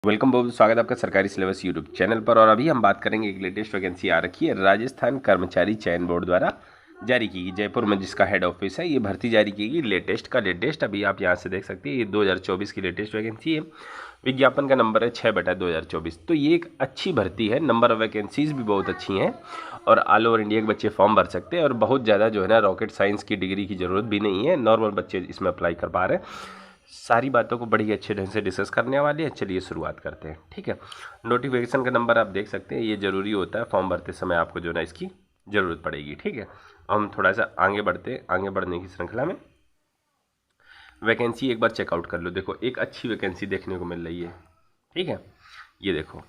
Welcome, बहुत स्वागत है आपका सरकारी सिलेबस यूट्यूब चैनल पर। और अभी हम बात करेंगे एक लेटेस्ट वैकेंसी आ रखी है राजस्थान कर्मचारी चयन बोर्ड द्वारा जारी की गई, जयपुर में जिसका हेड ऑफिस है। ये भर्ती जारी की गई लेटेस्ट का लेटेस्ट, अभी आप यहाँ से देख सकते हैं। ये 2024 की लेटेस्ट वैकेंसी है। विज्ञापन का नंबर है 6/2024। तो ये एक अच्छी भर्ती है, नंबर ऑफ वैकेंसीज भी बहुत अच्छी हैं और ऑल ओवर इंडिया के बच्चे फॉर्म भर सकते हैं। और बहुत ज़्यादा जो है ना रॉकेट साइंस की डिग्री की ज़रूरत भी नहीं है, नॉर्मल बच्चे इसमें अप्लाई कर पा रहे हैं। सारी बातों को बड़ी अच्छे ढंग से डिस्कस करने वाले हैं। चलिए शुरुआत करते हैं, ठीक है। नोटिफिकेशन का नंबर आप देख सकते हैं, ये जरूरी होता है फॉर्म भरते समय, आपको जो ना इसकी ज़रूरत पड़ेगी, ठीक है। हम थोड़ा सा आगे बढ़ने की श्रृंखला में वैकेंसी एक बार चेकआउट कर लो। देखो, एक अच्छी वैकेंसी देखने को मिल रही है, ठीक है। ये देखो,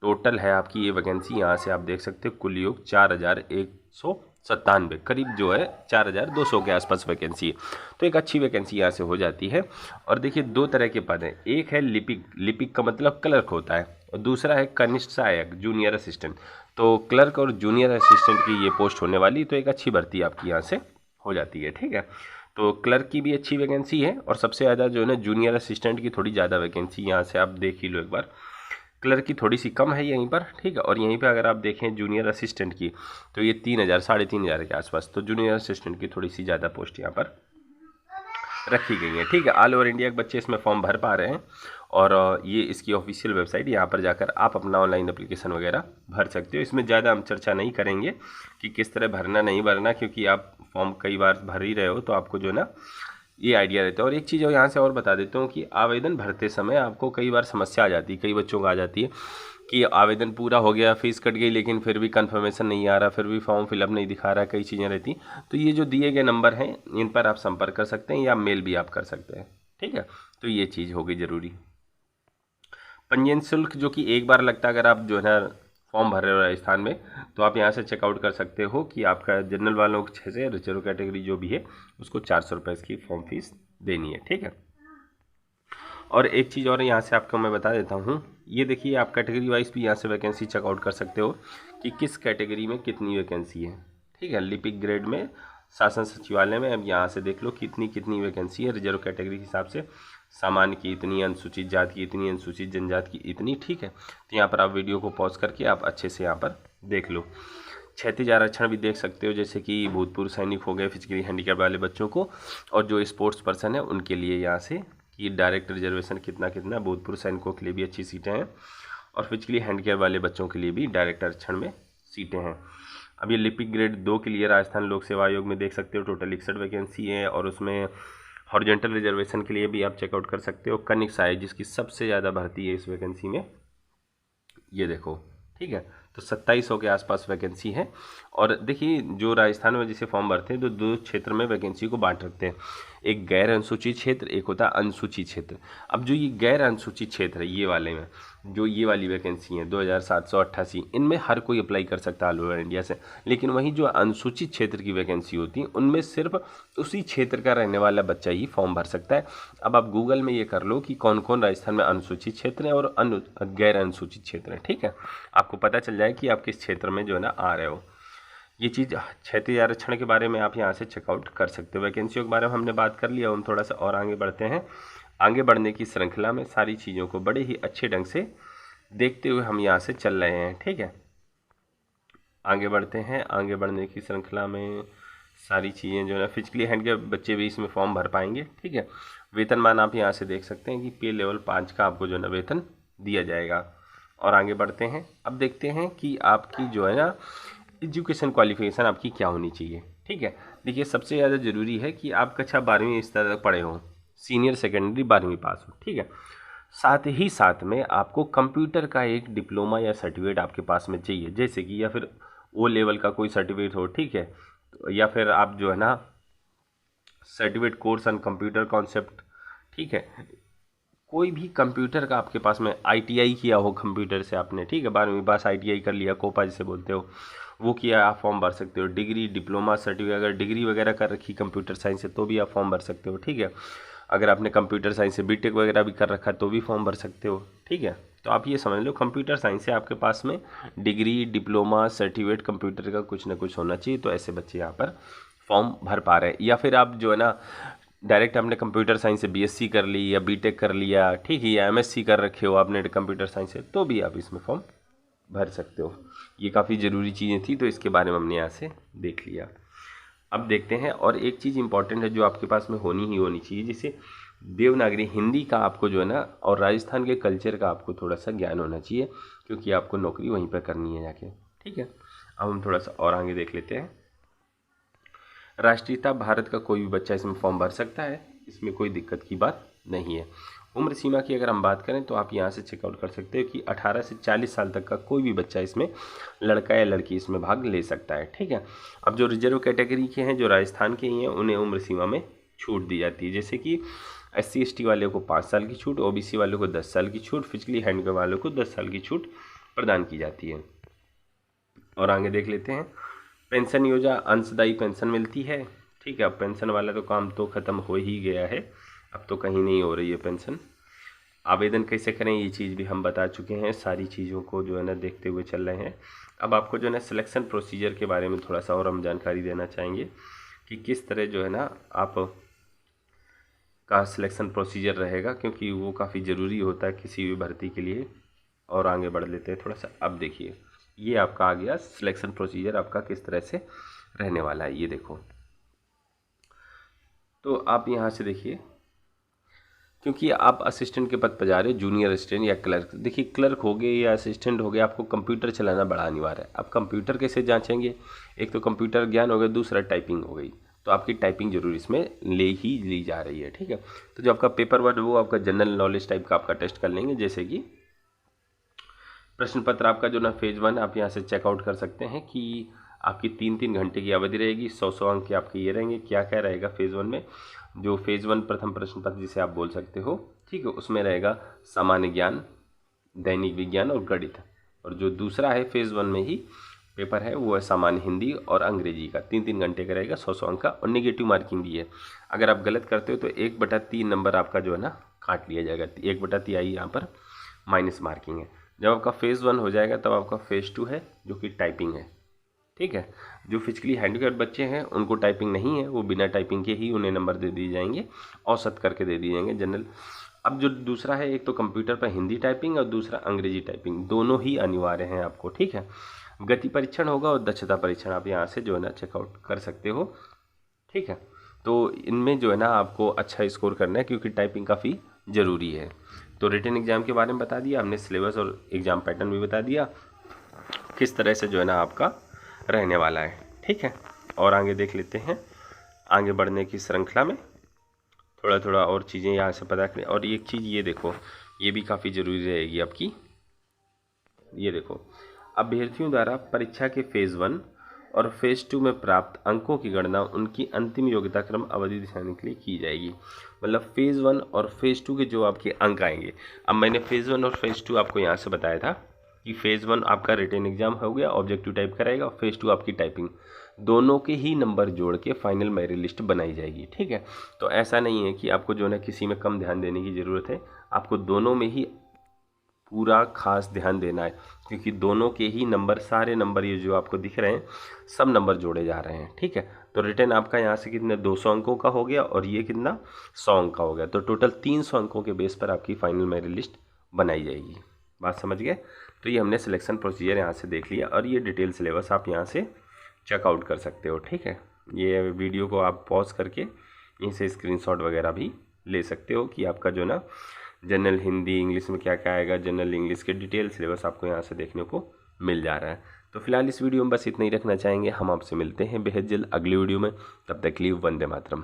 टोटल है आपकी ये वैकेंसी, यहाँ से आप देख सकते हो कुल योग 4197, करीब जो है 4200 के आसपास वैकेंसी है। तो एक अच्छी वैकेंसी यहाँ से हो जाती है। और देखिए, दो तरह के पद हैं, एक है लिपिक, लिपिक का मतलब क्लर्क होता है, और दूसरा है कनिष्ठ सहायक, जूनियर असिस्टेंट। तो क्लर्क और जूनियर असिस्टेंट की ये पोस्ट होने वाली, तो एक अच्छी भर्ती आपकी यहाँ से हो जाती है, ठीक है। तो क्लर्क की भी अच्छी वैकेंसी है, और सबसे ज़्यादा जो है ना जूनियर असिस्टेंट की थोड़ी ज़्यादा वैकेंसी, यहाँ से आप देख ही लो एक बार। क्लर्क की थोड़ी सी कम है यहीं पर, ठीक है। और यहीं पे अगर आप देखें जूनियर असिस्टेंट की, तो ये 3000 3,500 के आसपास। तो जूनियर असिस्टेंट की थोड़ी सी ज़्यादा पोस्ट यहाँ पर रखी गई है, ठीक है। ऑल ओवर इंडिया के बच्चे इसमें फॉर्म भर पा रहे हैं। और ये इसकी ऑफिशियल वेबसाइट, यहाँ पर जाकर आप अपना ऑनलाइन एप्लीकेशन वगैरह भर सकते हो। इसमें ज़्यादा हम चर्चा नहीं करेंगे कि किस तरह भरना नहीं भरना, क्योंकि आप फॉर्म कई बार भर ही रहे हो, तो आपको जो है ना ये आइडिया रहता है। और एक चीज़ और यहाँ से और बता देता हूँ कि आवेदन भरते समय आपको कई बार समस्या आ जाती है, कई बच्चों को आ जाती है कि आवेदन पूरा हो गया, फीस कट गई, लेकिन फिर भी कन्फर्मेशन नहीं आ रहा, फिर भी फॉर्म फिलअप नहीं दिखा रहा, कई चीज़ें रहती। तो ये जो दिए गए नंबर हैं, इन पर आप संपर्क कर सकते हैं या मेल भी आप कर सकते हैं, ठीक है। तो ये चीज़ हो गई ज़रूरी। पंजीयन शुल्क जो कि एक बार लगता है, अगर आप जो है ना फॉर्म भर रहे हो राजस्थान में, तो आप यहाँ से चेकआउट कर सकते हो कि आपका जनरल वालों को 6 से, रिजर्व कैटेगरी जो भी है उसको 400 रुपये की फॉर्म फीस देनी है, ठीक है। और एक चीज़ और यहाँ से आपको मैं बता देता हूँ, ये देखिए आप कैटेगरी वाइज भी यहाँ से वैकेंसी चेकआउट कर सकते हो कि किस कैटेगरी में कितनी वैकेंसी है, ठीक है। लिपिक ग्रेड में शासन सचिवालय में अब यहाँ से देख लो कितनी कितनी वैकेंसी है, रिजर्व कैटेगरी के हिसाब से, सामान्य की इतनी, अनुसूचित जाति की इतनी, अनुसूचित जनजाति की इतनी, ठीक है। तो यहाँ पर आप वीडियो को पॉज करके आप अच्छे से यहाँ पर देख लो। क्षैतिज आरक्षण भी देख सकते हो, जैसे कि भूतपूर्व सैनिक हो गए, फिजिकली हैंडीकैप वाले बच्चों को, और जो स्पोर्ट्स पर्सन है उनके लिए यहाँ से कि डायरेक्ट रिजर्वेशन कितना कितना, भूतपूर्व सैनिकों के लिए भी अच्छी सीटें हैं, और फिजिकली हैंडीकैप वाले बच्चों के लिए भी डायरेक्ट आरक्षण में सीटें हैं। अब ये लिपिक ग्रेड 2 के लिए राजस्थान लोक सेवा आयोग में देख सकते हो टोटल 61 वैकेंसी है, और उसमें हॉरिजॉन्टल रिजर्वेशन के लिए भी आप चेकआउट कर सकते हो। कनिष्ठ सहायक जिसकी सबसे ज़्यादा भर्ती है इस वैकेंसी में, ये देखो, ठीक है। तो 2700 के आसपास वैकेंसी है। और देखिए, जो राजस्थान में जैसे फॉर्म भरते हैं तो दो क्षेत्र में वैकेंसी को बांट रखते हैं, एक गैर अनुसूचित क्षेत्र, एक होता है अनुसूचित क्षेत्र। अब जो ये गैर अनुसूचित क्षेत्र है, ये वाले में जो ये वाली वैकेंसी है 2788, इनमें हर कोई अप्लाई कर सकता है ऑल ओवर इंडिया से। लेकिन वहीं जो अनुसूचित क्षेत्र की वैकेंसी होती है, उनमें सिर्फ उसी क्षेत्र का रहने वाला बच्चा ही फॉर्म भर सकता है। अब आप गूगल में ये कर लो कि कौन कौन राजस्थान में अनुसूचित क्षेत्र है और गैर अनुसूचित क्षेत्र है, ठीक है। आपको पता चल जाए कि आप किस क्षेत्र में जो है ना आ रहे हो। ये चीज़ क्षैतिज आरक्षण के बारे में आप यहाँ से चेकआउट कर सकते हो। वैकेंसियों के बारे में हमने बात कर लिया, हम थोड़ा सा और आगे बढ़ते हैं। आगे बढ़ने की श्रृंखला में सारी चीज़ों को बड़े ही अच्छे ढंग से देखते हुए हम यहाँ से चल रहे हैं, ठीक है। आगे बढ़ते हैं। आगे बढ़ने की श्रृंखला में सारी चीज़ें जो है ना, फिजिकली हैंडीकैप बच्चे भी इसमें फॉर्म भर पाएंगे, ठीक है। वेतनमान आप यहाँ से देख सकते हैं कि पे लेवल 5 का आपको जो है ना वेतन दिया जाएगा। और आगे बढ़ते हैं, अब देखते हैं कि आपकी जो है ना एजुकेशन क्वालिफिकेशन आपकी क्या होनी चाहिए, ठीक है। देखिए, सबसे ज़्यादा ज़रूरी है कि आप कक्षा 12वीं इस तरह तक पढ़े हों, सीनियर सेकेंडरी 12वीं पास हो, ठीक है। साथ ही साथ में आपको कंप्यूटर का एक डिप्लोमा या सर्टिफिकेट आपके पास में चाहिए, जैसे कि या फिर ओ लेवल का कोई सर्टिफिकेट हो, ठीक है। या फिर आप जो है ना certificate course on computer concept, ठीक है। कोई भी कंप्यूटर का आपके पास में आईटीआई किया हो कंप्यूटर से आपने, ठीक है, 12वीं पास आईटीआई कर लिया, कोपा जिसे बोलते हो, वो किया, आप फॉर्म भर सकते हो। डिग्री, डिप्लोमा, सर्टिफिकेट, अगर डिग्री वगैरह कर रखी कंप्यूटर साइंस से तो भी आप फॉर्म भर सकते हो, ठीक है। अगर आपने कंप्यूटर साइंस से बीटेक वगैरह भी कर रखा है तो भी फॉर्म भर सकते हो, ठीक है। तो आप ये समझ लो कंप्यूटर साइंस से आपके पास में डिग्री, डिप्लोमा, सर्टिफिकेट कंप्यूटर का कुछ ना कुछ होना चाहिए, तो ऐसे बच्चे यहाँ पर फॉर्म भर पा रहे हैं। या फिर आप जो है ना डायरेक्ट आपने कंप्यूटर साइंस से बीएससी कर ली या बीटेक कर लिया, ठीक है, या एमएससी कर रखे हो आपने कंप्यूटर साइंस से, तो भी आप इसमें फॉर्म भर सकते हो। ये काफ़ी ज़रूरी चीज़ें थी तो इसके बारे में हमने यहाँ से देख लिया। अब देखते हैं, और एक चीज़ इंपॉर्टेंट है जो आपके पास में होनी ही होनी चाहिए, जिसे देवनागरी हिंदी का आपको जो है ना, और राजस्थान के कल्चर का आपको थोड़ा सा ज्ञान होना चाहिए, क्योंकि आपको नौकरी वहीं पर करनी है जाके, ठीक है। अब हम थोड़ा सा और आगे देख लेते हैं। राष्ट्रीयता, भारत का कोई भी बच्चा इसमें फॉर्म भर सकता है, इसमें कोई दिक्कत की बात नहीं है। उम्र सीमा की अगर हम बात करें तो आप यहाँ से चेकआउट कर सकते हो कि 18 से 40 साल तक का कोई भी बच्चा इसमें, लड़का या लड़की इसमें भाग ले सकता है, ठीक है। अब जो रिजर्व कैटेगरी के हैं, जो राजस्थान के ही हैं, उन्हें उम्र सीमा में छूट दी जाती है, जैसे कि SC/ST वाले को 5 साल की छूट, OBC वालों को 10 साल की छूट, फिजिकली हैंडिकैप वालों को 10 साल की छूट प्रदान की जाती है। और आगे देख लेते हैं। पेंशन योजना, अंशदायी पेंशन मिलती है, ठीक है। अब पेंशन वाला तो काम तो ख़त्म हो ही गया है, अब तो कहीं नहीं हो रही है पेंशन। आवेदन कैसे करें ये चीज़ भी हम बता चुके हैं, सारी चीज़ों को जो है ना देखते हुए चल रहे हैं। अब आपको जो है ना सिलेक्शन प्रोसीजर के बारे में थोड़ा सा और हम जानकारी देना चाहेंगे कि किस तरह जो है ना आप का सिलेक्शन प्रोसीजर रहेगा, क्योंकि वो काफ़ी ज़रूरी होता है किसी भी भर्ती के लिए। और आगे बढ़ लेते हैं थोड़ा सा। अब देखिए, ये आपका आ गया सिलेक्शन प्रोसीजर, आपका किस तरह से रहने वाला है, ये देखो। तो आप यहाँ से देखिए, क्योंकि आप असिस्टेंट के पद पर जा रहे हो, जूनियर असिस्टेंट या क्लर्क। देखिए, क्लर्क हो गए या असिस्टेंट हो गए, आपको कंप्यूटर चलाना बड़ा अनिवार्य है। आप कंप्यूटर कैसे जांचेंगे? एक तो कंप्यूटर ज्ञान हो गया, दूसरा टाइपिंग हो गई, तो आपकी टाइपिंग जरूर इसमें ली जा रही है, ठीक है। तो जो आपका पेपर वर्ड, वो आपका जनरल नॉलेज टाइप का आपका टेस्ट कर लेंगे, जैसे कि प्रश्न पत्र आपका जो ना फेज़ 1 आप यहाँ से चेकआउट कर सकते हैं कि आपकी 3-3 घंटे की अवधि रहेगी, 100 अंक के आपके ये रहेंगे। क्या क्या रहेगा फेज़ 1 में? जो फेज़ 1 प्रथम प्रश्न पत्र जिसे आप बोल सकते हो, ठीक है, उसमें रहेगा सामान्य ज्ञान, दैनिक विज्ञान और गणित। और जो दूसरा है फेज़ 1 में ही पेपर है, वो है सामान्य हिंदी और अंग्रेजी का, 3-3 घंटे का रहेगा, 100 अंक का। और नेगेटिव मार्किंग भी है, अगर आप गलत करते हो तो 1/3 नंबर आपका जो है ना काट लिया जाएगा। 1/3 यहाँ पर माइनस मार्किंग है। जब आपका फेज़ 1 हो जाएगा तब आपका फेज़ 2 है, जो कि टाइपिंग है, ठीक है। जो फिजिकली हैंडिकैप्ड बच्चे हैं उनको टाइपिंग नहीं है, वो बिना टाइपिंग के ही उन्हें नंबर दे दिए जाएंगे, औसत करके दे दिए जाएंगे जनरल। अब जो दूसरा है, एक तो कंप्यूटर पर हिंदी टाइपिंग और दूसरा अंग्रेजी टाइपिंग, दोनों ही अनिवार्य हैं आपको, ठीक है। गति परीक्षण होगा और दक्षता परीक्षण आप यहाँ से जो है ना चेकआउट कर सकते हो, ठीक है। तो इनमें जो है ना आपको अच्छा स्कोर करना है, क्योंकि टाइपिंग काफ़ी ज़रूरी है। तो रिटन एग्ज़ाम के बारे में बता दिया हमने, सिलेबस और एग्ज़ाम पैटर्न भी बता दिया, किस तरह से जो है ना आपका रहने वाला है, ठीक है। और आगे देख लेते हैं, आगे बढ़ने की श्रृंखला में थोड़ा थोड़ा और चीज़ें यहाँ से पता करें। और एक चीज़ ये देखो, ये भी काफ़ी ज़रूरी रहेगी आपकी, ये देखो। अभ्यर्थियों द्वारा परीक्षा के फेज़ 1 और फेज़ 2 में प्राप्त अंकों की गणना उनकी अंतिम योग्यता क्रम अवधि दिखाने के लिए की जाएगी। मतलब फेज़ 1 और फेज़ 2 के जो आपके अंक आएंगे, अब मैंने फेज़ 1 और फेज़ 2 आपको यहाँ से बताया था कि फेज़ 1 आपका रिटन एग्जाम हो गया, ऑब्जेक्टिव टाइप का रहेगा, फेज़ 2 आपकी टाइपिंग, दोनों के ही नंबर जोड़ के फाइनल मेरिट लिस्ट बनाई जाएगी, ठीक है। तो ऐसा नहीं है कि आपको जो है ना किसी में कम ध्यान देने की ज़रूरत है, आपको दोनों में ही पूरा खास ध्यान देना है, क्योंकि दोनों के ही नंबर, सारे नंबर ये जो आपको दिख रहे हैं, सब नंबर जोड़े जा रहे हैं, ठीक है। तो रिटर्न आपका यहाँ से कितने 200 अंकों का हो गया और ये कितना 100 अंक का हो गया, तो टोटल 300 अंकों के बेस पर आपकी फाइनल मेरिट लिस्ट बनाई जाएगी। बात समझ गए? तो ये हमने सिलेक्शन प्रोसीजर यहाँ से देख लिया, और ये डिटेल सिलेबस आप यहाँ से चेकआउट कर सकते हो, ठीक है। ये वीडियो को आप पॉज करके यहीं से स्क्रीनशॉट वगैरह भी ले सकते हो कि आपका जो ना जनरल हिंदी इंग्लिश में क्या क्या आएगा, जनरल इंग्लिश के डिटेल सिलेबस आपको यहाँ से देखने को मिल जा रहा है। तो फिलहाल इस वीडियो में बस इतना ही रखना चाहेंगे, हम आपसे मिलते हैं बेहद जल्द अगली वीडियो में, तब तक के लिए वंदे मातरम।